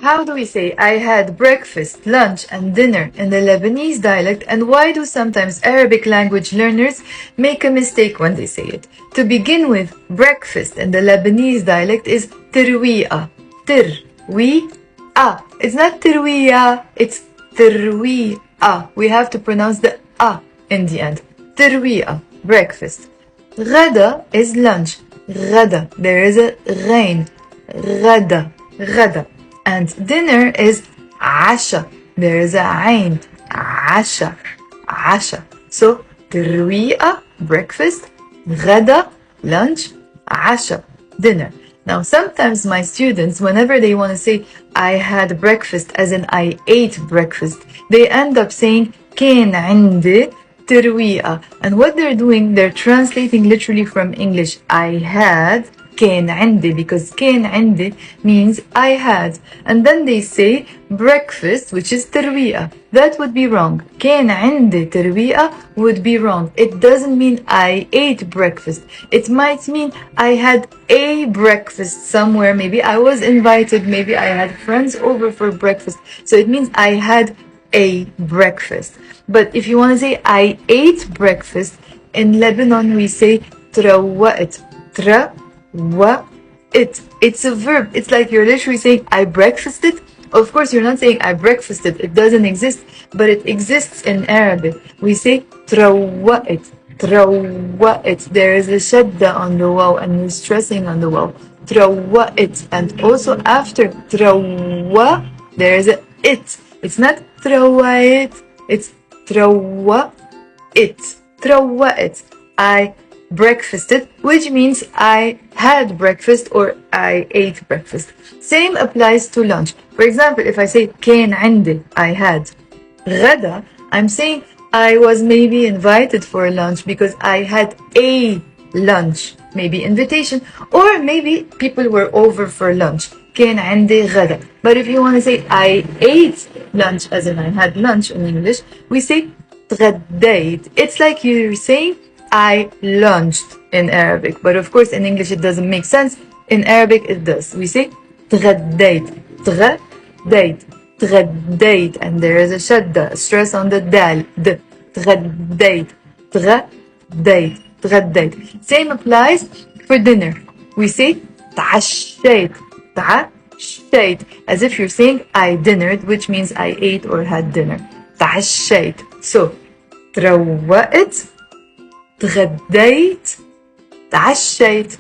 How do we say I had breakfast, lunch, and dinner in the Lebanese dialect, and why do sometimes Arabic language learners make a mistake when they say it? To begin with, breakfast in the Lebanese dialect is terwi'a. Terwi'a. It's not terwi'a, it's terwi'a. We have to pronounce the a in the end. Terwi'a, breakfast. Ghada is lunch. Ghada. There is a ghain. Ghada. Ghada. And dinner is عشاء. There is a عين. عشاء. عشاء. So, ترويقة, breakfast. غدا, lunch. عشاء, dinner. Now, sometimes my students, whenever they want to say, I had breakfast, as in I ate breakfast, they end up saying, كان عندي ترويقة. And what they're doing, they're translating literally from English, I had, كان عندي, because كان عندي means I had. And then they say breakfast, which is ترويقة. That would be wrong. كان عندي ترويقة would be wrong. It doesn't mean I ate breakfast. It might mean I had a breakfast somewhere. Maybe I was invited. Maybe I had friends over for breakfast. So it means I had a breakfast. But if you want to say I ate breakfast, in Lebanon we say تروقت. It's a verb. It's like you're literally saying I breakfasted. Of course, you're not saying I breakfasted. It doesn't exist, but it exists in Arabic. We say تروقت. تروقت. There is a shadda on the waw and you're stressing on the waw. تروقت. And also after تروق, there is a it. It's not تروقت. It's تروقت. تروقت. I breakfasted, which means I had breakfast or I ate breakfast. Same applies to lunch. For example, if I say كان عندي, I had. غدا, I'm saying I was maybe invited for lunch because I had a lunch, maybe invitation, or maybe people were over for lunch. كان عندي غدا. But if you want to say I ate lunch, as in I had lunch in English, we say تغديت. It's like you're saying I lunched in Arabic, but of course in English it doesn't make sense. In Arabic it does. We say تغديت. تغديت. تغديت. And there is a shadda, stress on the dal. تغديت. تغديت. تغديت. Same applies for dinner. We say تعشيت. تعشيت. As if you're saying I dinnered, which means I ate or had dinner. تعشيت. So, تروقت. تغديت. تعشيت.